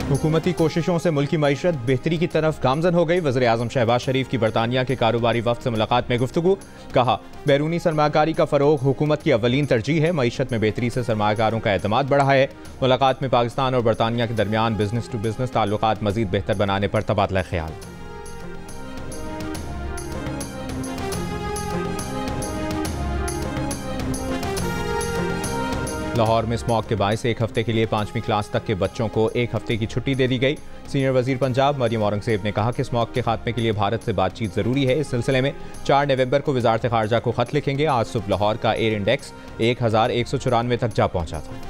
हुकूमती कोशिशों से मुल्क की मईशत बेहतरी की तरफ गामजन हो गई। वज़ीर आज़म शहबाज शरीफ की बरतानिया के कारोबारी वफ्द से मुलाकात में गुफ्तगू। कहा, बैरूनी सरमाकारी का फ़रोग हुकूमत की अव्वलीन तरजीह है। मईशत में बेहतरी से सरमाकारों का एतमाद बढ़ा है। मुलाकात में पाकिस्तान और बरतानिया के दरमियान बिजनेस टू बिजनेस ताल्लुकात मज़ीद बेहतर बनाने पर तबादला ख्याल। लाहौर में स्मॉग के बायस एक हफ्ते के लिए 5वीं क्लास तक के बच्चों को एक हफ्ते की छुट्टी दे दी गई। सीनियर वजीर पंजाब मरियम औरंगजेब ने कहा कि स्मॉग के खात्मे के लिए भारत से बातचीत जरूरी है। इस सिलसिले में 4 नवंबर को वजारत खारजा को खत लिखेंगे। आज सुबह लाहौर का एयर इंडेक्स 1194 तक जा पहुंचा था।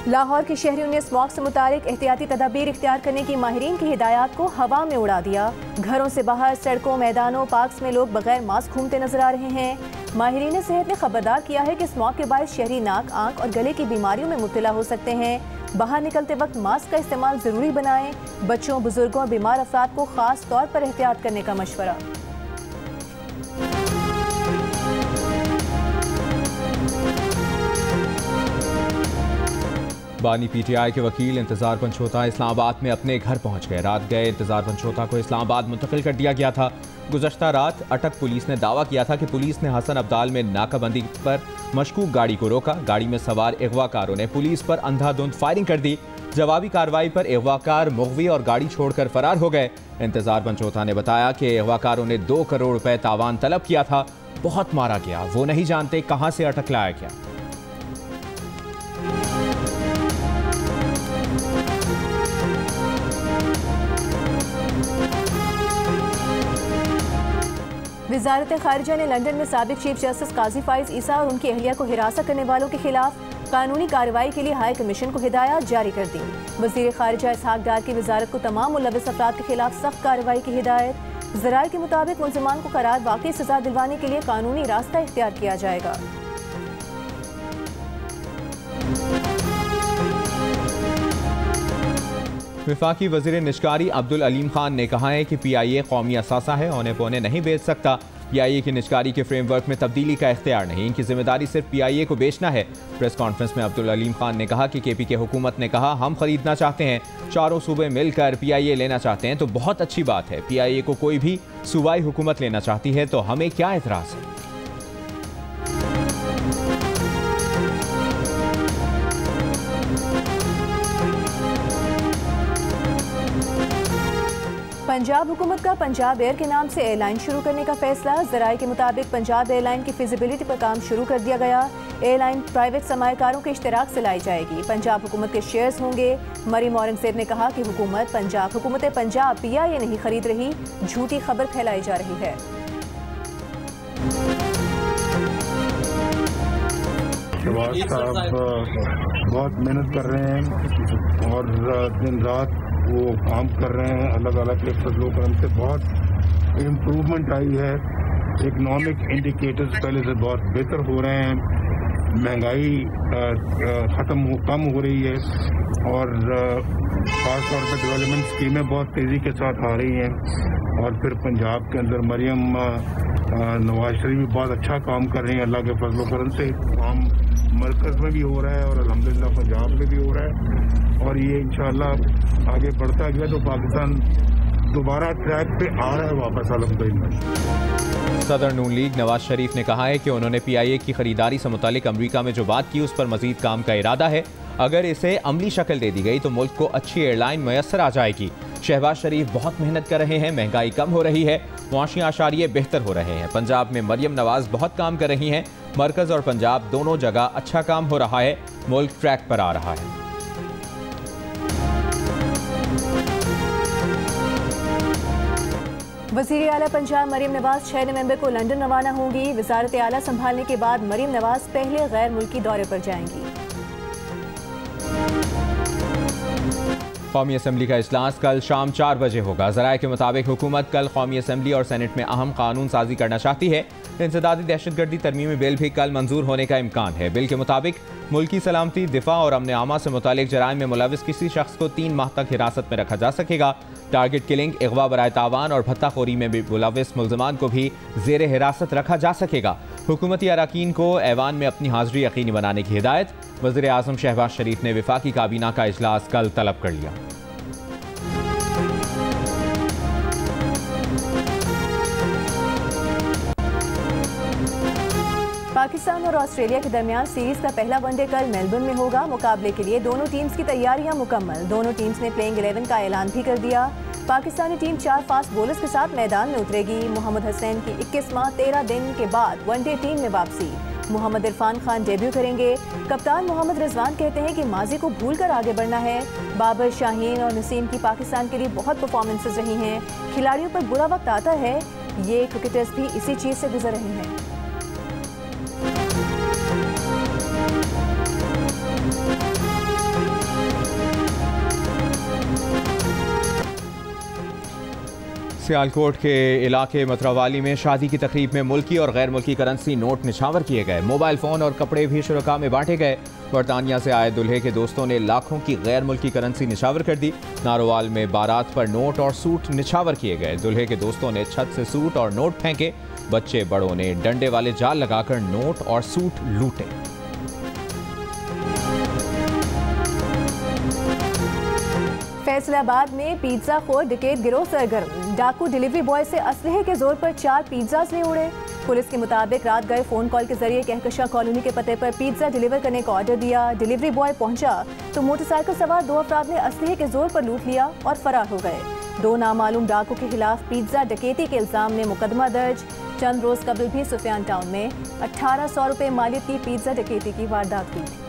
लाहौर के शहरियों ने स्मॉग से मुतालिक एहतियाती तदाबीर इख्तियार करने की माहिरीन की हिदायत को हवा में उड़ा दिया। घरों से बाहर सड़कों, मैदानों, पार्क्स में लोग बगैर मास्क घूमते नजर आ रहे हैं। माहिरीन सेहत ने खबरदार किया है कि स्मॉग के बायस शहरी नाक, आंख और गले की बीमारियों में मुब्तला हो सकते हैं। बाहर निकलते वक्त मास्क का इस्तेमाल जरूरी बनाएं। बच्चों, बुजुर्गों और बीमार अफराद को खास तौर पर एहतियात करने का मशवरा। बानी पीटीआई के वकील इंतजार पंचोता इस्लामाबाद में अपने घर पहुंच गए। रात गए इंतजार पंचोता को इस्लामाबाद मुंतकिल कर दिया गया था। गुज़श्ता रात अटक पुलिस ने दावा किया था कि पुलिस ने हसन अब्दाल में नाकाबंदी पर मशकूक गाड़ी को रोका। गाड़ी में सवार अगवाकारों ने पुलिस पर अंधाधुंध फायरिंग कर दी। जवाबी कार्रवाई पर अगवाकार मुगवी और गाड़ी छोड़कर फरार हो गए। इंतजार पंचोता ने बताया कि अगवाकारों ने 2 करोड़ रुपए तावान तलब किया था। बहुत मारा गया, वो नहीं जानते कहां से अटक लाया गया। वजारत खारिजा ने लंदन में साबिक चीफ जस्टिस काजी फाइज ईसा और उनकी अहलिया को हिरासत करने वालों के खिलाफ कानूनी कार्रवाई के लिए हाई कमीशन को हिदायत जारी कर दी। वजीर खारिजा इसहाक डार की वजारत को तमाम मुलविस अफराद के खिलाफ सख्त कार्रवाई की हिदायत। ज़राए के मुताबिक मुल्ज़िमान को करार वाकई सजा दिलवाने के लिए कानूनी रास्ता इख्तियार किया जाएगा। वफाकी वज़ीर निशकारी अब्दुल अलीम खान ने कहा है कि PIA कौमी असासा है, औने पौने नहीं बेच सकता। PIA की निशकारी के फ्रेमवर्क में तब्दीली का इख्तियार नहीं, इनकी जिम्मेदारी सिर्फ PIA को बेचना है। प्रेस कॉन्फ्रेंस में अब्दुल अलीम खान ने कहा कि KPK हुकूमत ने कहा हम खरीदना चाहते हैं, चारों सूबे मिलकर PIA लेना चाहते हैं तो बहुत अच्छी बात है। PIA को कोई भी सूबाई हुकूमत लेना चाहती है तो हमें क्या एतराज़ है। पंजाब हुकूमत का पंजाब एयर के नाम से एयरलाइन शुरू करने का फैसला। ज़राए के मुताबिक पंजाब एयरलाइन की फिजिबिलिटी पर काम शुरू कर दिया गया। एयरलाइन प्राइवेट सरमायाकारों के इश्तराक से लाई जाएगी। पंजाब हुकूमत के शेयर्स होंगे। मरियम औरंगजेब ने कहा कि हुकूमत पंजाब PIA नहीं खरीद रही, झूठी खबर फैलाई जा रही है। शहबाज साहब बहुत मेहनत कर रहे हैं और दिन रात वो काम कर रहे हैं। अलग अलग फजलों पर हमसे बहुत इम्प्रूवमेंट आई है। इकनॉमिक इंडिकेटर्स पहले से बहुत बेहतर हो रहे हैं। महंगाई कम हो रही है और खास तौर पर डेवलपमेंट स्कीमें बहुत तेज़ी के साथ आ रही हैं। और फिर पंजाब के अंदर मरियम नवाज शरीफ भी बहुत अच्छा काम कर रही हैं। अल्लाह के फजल करम से काम मरकज़ में भी हो रहा है और अल्हम्दुलिल्लाह पंजाब में भी हो रहा है। और ये इंशाअल्लाह आगे बढ़ता गया तो पाकिस्तान दोबारा ट्रैक पे आ रहा है वापस अल्हम्दुलिल्लाह। सदर नून लीग नवाज शरीफ ने कहा है कि उन्होंने PIA की खरीदारी से मुतालिक अमरीका में जो बात की उस पर मजीद काम का इरादा है। अगर इसे अमली शक्ल दे दी गई तो मुल्क को अच्छी एयरलाइन मैसर आ जाएगी। शहबाज शरीफ बहुत मेहनत कर रहे हैं, महंगाई कम हो रही है, मुआशी आशारिये बेहतर हो रहे हैं। पंजाब में मरियम नवाज बहुत काम कर रही हैं। मरकज़ और पंजाब दोनों जगह अच्छा काम हो रहा है। मुल्क ट्रैक पर आ रहा है। वज़ीर आला पंजाब मरियम नवाज 6 नवंबर को लंदन रवाना होंगी। वज़ारत आला संभालने के बाद मरियम नवाज पहले गैर मुल्की दौरे पर जाएंगी। कौमी असम्बली का इजलास कल शाम 4 बजे होगा। ज़राए के मुताबिक हुकूमत कल कौमी असम्बली और सेनेट में अहम कानून साजी करना चाहती है। इंसदादी दहशतगर्दी तरमीमी बिल भी कल मंजूर होने का इम्कान है। बिल के मुताबिक मुल्की सलामती, दिफा और अमन आमा से मुतालिक जराइम में मुलविस किसी शख्स को 3 माह तक हिरासत में रखा जा सकेगा। टारगेट किलिंग, अगवा बराए तावान और भत्ताखोरी में भी मुलविस मुल्ज़मान को भी ज़ेर हिरासत रखा जा सकेगा। हुकूमती अरकान को ऐवान में अपनी हाज़िरी यकीनी बनाने की हिदायत। वज़ीर आज़म शहबाज शरीफ ने वफाकी काबीना का इजलास कल तलब कर लिया। पाकिस्तान और ऑस्ट्रेलिया के दरमियान सीरीज का पहला वनडे कल मेलबर्न में होगा। मुकाबले के लिए दोनों टीम्स की तैयारियां मुकम्मल। दोनों टीम्स ने प्लेइंग 11 का ऐलान भी कर दिया। पाकिस्तानी टीम 4 फास्ट बॉलर्स के साथ मैदान में उतरेगी। मोहम्मद हसनैन की 21 माह 13 दिन के बाद वनडे टीम में वापसी। मोहम्मद इरफान खान डेब्यू करेंगे। कप्तान मोहम्मद रिजवान कहते हैं कि माजी को भूलकर आगे बढ़ना है। बाबर, शाहीन और नसीम की पाकिस्तान के लिए बहुत परफॉर्मेंसेज रही हैं। खिलाड़ियों पर बुरा वक्त आता है, ये क्रिकेटर्स भी इसी चीज़ से गुजर रहे हैं। सियालकोट के इलाके मतरावाली में शादी की तकरीब में मुल्की और गैर मुल्की करेंसी नोट निछावर किए गए। मोबाइल फ़ोन और कपड़े भी शुरका में बांटे गए। बरतानिया से आए दुल्हे के दोस्तों ने लाखों की गैर मुल्की करेंसी निछावर कर दी। नारोवाल में बारात पर नोट और सूट निछावर किए गए। दुल्हे के दोस्तों ने छत से सूट और नोट फेंके। बच्चे बड़ों ने डंडे वाले जाल लगाकर नोट और सूट लूटे। फैसलाबाद में पिज्जा खोर डकैत गिरोह सरगर्म। डाकू डिलीवरी बॉय से असलहे के जोर पर 4 पिज्जाज ले उड़े। पुलिस के मुताबिक रात गए फोन कॉल के जरिए कहकशा कॉलोनी के पते पर पिज्जा डिलीवर करने का ऑर्डर दिया। डिलीवरी बॉय पहुंचा तो मोटरसाइकिल सवार 2 अफराद ने असलहे के जोर पर लूट लिया और फरार हो गए। 2 नामालूम डाकू के खिलाफ पिज्जा डकैती के इल्जाम में मुकदमा दर्ज। चंद रोज कबल भी सुफियान टाउन में 1800 रुपये मालियत की पिज्जा डकैती की वारदात हुई थी।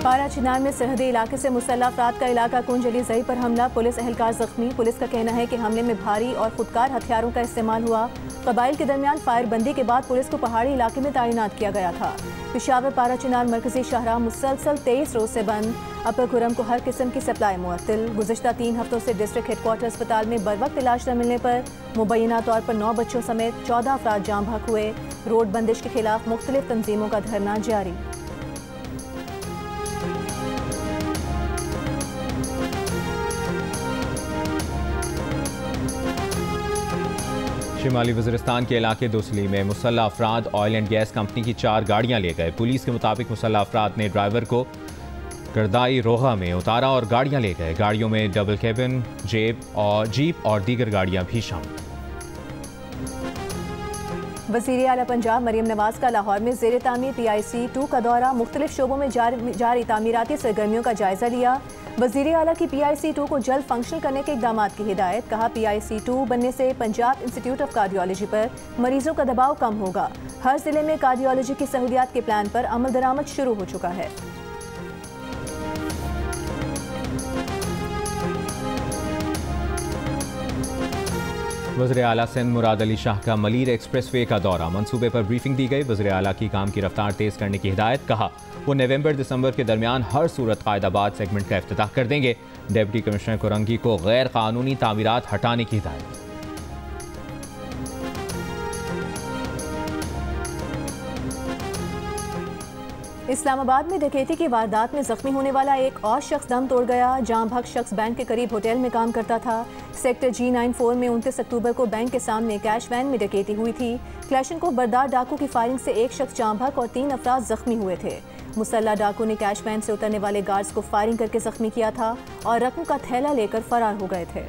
पारा चिनार में सरहदी इलाके से मुसल्लह अफराद का इलाका कुंज अली जई पर हमला। पुलिस एहलकार जख्मी। पुलिस का कहना है कि हमले में भारी और खुदकार हथियारों का इस्तेमाल हुआ। कबाइल के दरमियान फायरबंदी के बाद पुलिस को पहाड़ी इलाके में तैनात किया गया था। पेशावर पारा चिनार मरकजी शाहराह मुसलसल 23 रोज से बंद। अपर खुरम को हर किस्म की सप्लाई मुअत्तल। गुज़िश्ता 3 हफ्तों से डिस्ट्रिक्ट हेडक्वार्टर अस्पताल में बर वक्त इलाज न मिलने पर मुबैना तौर पर 9 बच्चों समेत 14 अफराद जाम बहक हुए। रोड बंदिश के खिलाफ मुख्तलिफ तंजीमों का धरना जारी। शिमाली वज़ीरिस्तान के इलाके दोसली में मुसल्लह अफराद ऑयल एंड गैस कंपनी की 4 गाड़ियां ले गए। पुलिस के मुताबिक मुसल्लह अफराद ने ड्राइवर को करदाई रोहा में उतारा और गाड़ियां ले गए। गाड़ियों में डबल कैबिन, जीप और दीगर गाड़ियां भी शामिल। वज़ीर आला पंजाब मरियम नवाज का लाहौर में ज़ेर तामीर PIC 2 का दौरा। मुख्तलिफ शोबों में जारी तामीराती सरगर्मियों का जायजा लिया। वज़ीर आला की PIC 2 को जल्द फंक्शनल करने के इक़दाम की हिदायत। कहा PIC 2 बनने से पंजाब इंस्टीट्यूट ऑफ कार्डियोलॉजी पर मरीजों का दबाव कम होगा। हर जिले में कार्डियोलॉजी की सहूलियात के प्लान पर अमल दरामद शुरू हो चुका है। वज़ीर आला सिंध मुराद अली शाह का मलीर एक्सप्रेसवे का दौरा। मंसूबे पर ब्रीफिंग दी गई। वज़ीर आला की काम की रफ्तार तेज़ करने की हिदायत। कहा वो नवंबर-दिसंबर के दरमियान हर सूरत कायदाबाद सेगमेंट का इफ्तिताह कर देंगे। डिप्टी कमिश्नर कुरंगी को गैर कानूनी तामीरात हटाने की हिदायत। इस्लामाबाद में डकैती की वारदात में जख्मी होने वाला एक और शख्स दम तोड़ गया। जाम बहक शख्स बैंक के करीब होटल में काम करता था। सेक्टर G94 में 29 अक्टूबर को बैंक के सामने कैश वैन में डकैती हुई थी। क्लैशनकोव बरदार डाकू की फायरिंग से एक शख्स जाम बहक और 3 अफराद जख्मी हुए थे। मुसल्ला डाकू ने कैश वैन से उतरने वाले गार्ड्स को फायरिंग करके जख्मी किया था और रकम का थैला लेकर फरार हो गए थे।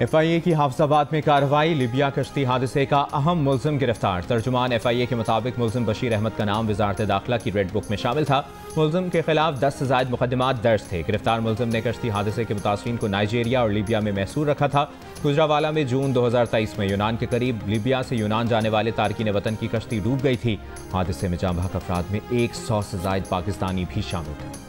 FIA की हाफिजाबाद में कार्रवाई। लिबिया कश्ती हादसे का अहम मुल्जिम गिरफ्तार। तर्जुमान FIA के मुताबिक मुल्जिम बशीर अहमद का नाम वजारत दाखिला की रेड बुक में शामिल था। मुल्जिम के खिलाफ 10 से ज़ायद मुकदमात दर्ज थे। गिरफ्तार मुल्जिम ने कश्ती हादसे के मुतासरीन को नाइजीरिया और लीबिया में महसूर रखा था। गुजरावाला में जून 2023 में यूनान के करीब लीबिया से यूनान जाने वाले तारकीन वतन की कश्ती डूब गई थी। हादसे में जाम बहक अफराद में 100 से ज़ायद पाकिस्तानी भी शामिल थे।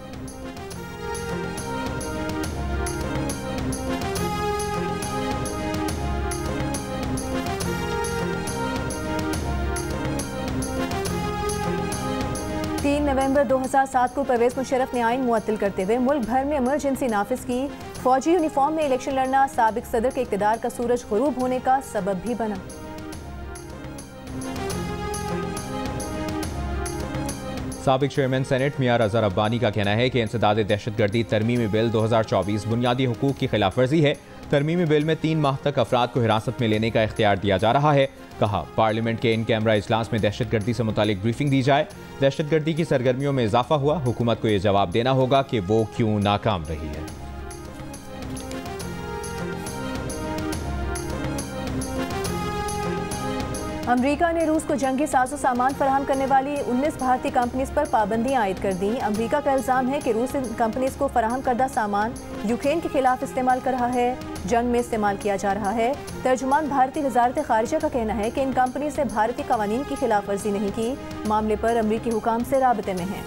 3 नवंबर 2007 को परवेज मुशर्रफ ने आइन मुअत्तल करते हुए मुल्क भर में इमरजेंसी नाफिज की। फौजी यूनिफॉर्म में इलेक्शन लड़ना साबिक सदर के इक़्तिदार का सूरज ग़ुरूब होने का सबब भी बना। साबिक चेयरमैन सेनेट मियां रज़ा रब्बानी का कहना है कि इंसदाद दहशतगर्दी तरमीमी बिल 2024 बुनियादी हुकूक की खिलाफ वर्जी है। तरमीमी बिल में 3 माह तक अफराद को हिरासत में लेने का इख्तियार दिया जा रहा है। कहा, पार्लियामेंट के इन कैमरा इजलास में दहशतगर्दी से मुतालिक ब्रीफिंग दी जाए। दहशतगर्दी की सरगर्मियों में इजाफा हुआ, हुकूमत को यह जवाब देना होगा कि वो क्यों नाकाम रही है। अमरीका ने रूस को जंगी साजो सामान फराहम करने वाली 19 भारतीय कंपनीज पर पाबंदियां आयद कर दी। अमरीका का इल्ज़ाम है कि रूस इन कंपनीज को फराहम करदा सामान यूक्रेन के खिलाफ इस्तेमाल कर रहा है, जंग में इस्तेमाल किया जा रहा है। तर्जुमान भारतीय वजारत खारिजा का कहना है कि इन कंपनीज ने भारतीय कवानीन की खिलाफ वर्जी नहीं की। मामले पर अमरीकी हुकाम से राबते में हैं।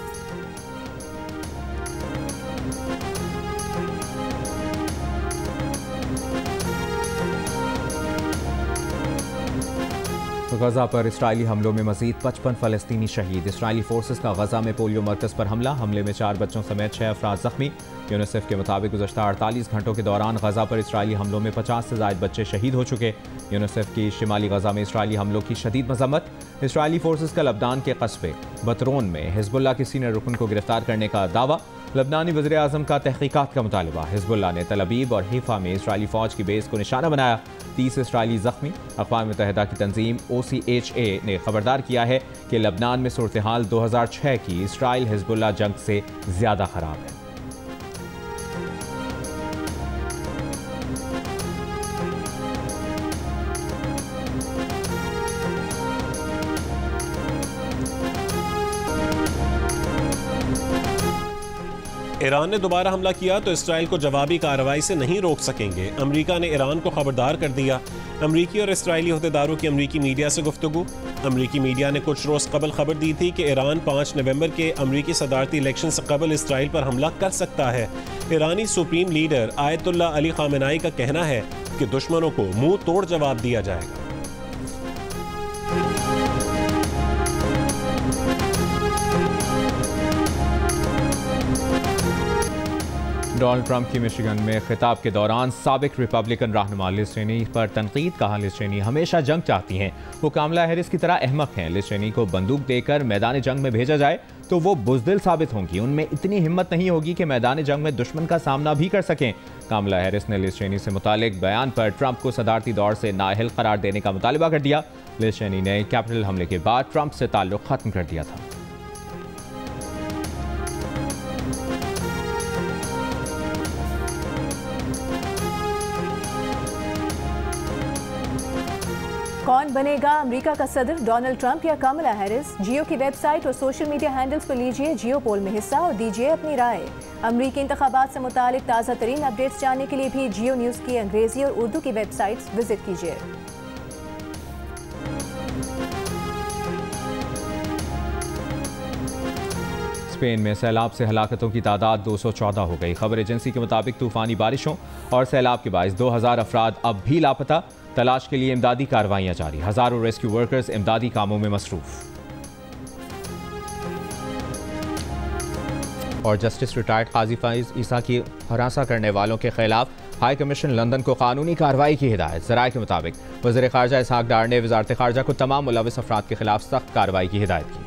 गजा पर इसराइली हमलों में मजीद 55 फ़लस्तीनी शहीद। इसराइली फोर्सेस का गजा में पोलियो मरकज़ पर हमले में 4 बच्चों समेत 6 अफराद जख्मी। यूनिसेफ के मुताबिक गुज़श्ता 48 घंटों के दौरान गजा पर इसराइली हमलों में 50 से ज़ायद बच्चे शहीद हो चुके। यूनिसेफ की शिमाली गजा में इसराइली हमलों की शदीद मजम्मत। इसराइली फोर्सेस का लबनान के कस्बे बतरोन में हिजबुल्लाह के सीनियर रुकन को गिरफ्तार करने का दावा। लबनानी वज़ीर आज़म का तहकीकात का मुतालबा। हिजबुल्लाह ने तल अबीब और हिफा में इसराइली फ़ौज की बेस को निशाना बनाया। 30 इसराइली जख्मी। अक़वाम मुत्तहिदा की तंजीम OCHA ने खबरदार किया है कि लबनान में सूरत हाल 2006 की इसराइल हिजबुल्लाह जंग से ज़्यादा ख़राब है। ईरान ने दोबारा हमला किया तो इसराइल को जवाबी कार्रवाई से नहीं रोक सकेंगे। अमेरिका ने ईरान को खबरदार कर दिया। अमरीकी और इसराइली अहदेदारों की अमरीकी मीडिया से गुफ्तगू। अमरीकी मीडिया ने कुछ रोज़ कबल खबर दी थी कि ईरान 5 नवंबर के अमरीकी सदारती इलेक्शन से कबल इसराइल पर हमला कर सकता है। ईरानी सुप्रीम लीडर आयतुल्ला अली खामेनाई का कहना है कि दुश्मनों को मुंह तोड़ जवाब दिया जाएगा। डोनाल्ड ट्रंप की मिशिगन में खिताब के दौरान साबिक रिपब्लिकन रहनुमा लिज चेनी पर तनकीद। कहा, लिज चेनी हमेशा जंग चाहती हैं, वो कामला हैरिस की तरह अहमक हैं। लिज चेनी को बंदूक देकर मैदान जंग में भेजा जाए तो वो बुज़दिल साबित होंगी। उनमें इतनी हिम्मत नहीं होगी कि मैदान जंग में दुश्मन का सामना भी कर सकें। कामला हैरिस ने लिज चेनी से मुतालिक बयान पर ट्रंप को सदारती दौर से नाअहल करार देने का मुतालबा कर दिया। लिज चेनी ने कैपिटल हमले के बाद ट्रंप से ताल्लुक़ ख़त्म कर दिया था। कौन बनेगा अमेरिका का सदर, डोनाल्ड ट्रंप या कमला हैरिस? जियो की वेबसाइट और सोशल मीडिया हैंडल्स पर लीजिए जियो पोल में हिस्सा और दीजिए अपनी राय। अमरीकी इंतखाबात से मुतालिक ताज़ा तरीन अपडेट्स जानने के लिए भी जियो न्यूज़ की अंग्रेजी और उर्दू की वेबसाइट्स विजिट कीजिए। स्पेन में सैलाब से हलाकतों की तादाद 214 हो गई। खबर एजेंसी के मुताबिक तूफानी बारिशों और सैलाब के बायस 2000 अफराद अब भी लापता। तलाश के लिए इमदादी कार्रवाइयां जारी। हजारों रेस्क्यू वर्कर्स इमदादी कामों में मसरूफ। और जस्टिस रिटायर्ड काजी फाइज ईसा की हरासा करने वालों के खिलाफ हाई कमीशन लंदन को कानूनी कार्रवाई की हिदायत। ज़राए के मुताबिक वज़ीर ख़ारजा इसहाक डार ने वज़ारत ख़ारजा को तमाम मुलविस अफराद के खिलाफ सख्त कार्रवाई की हिदायत की।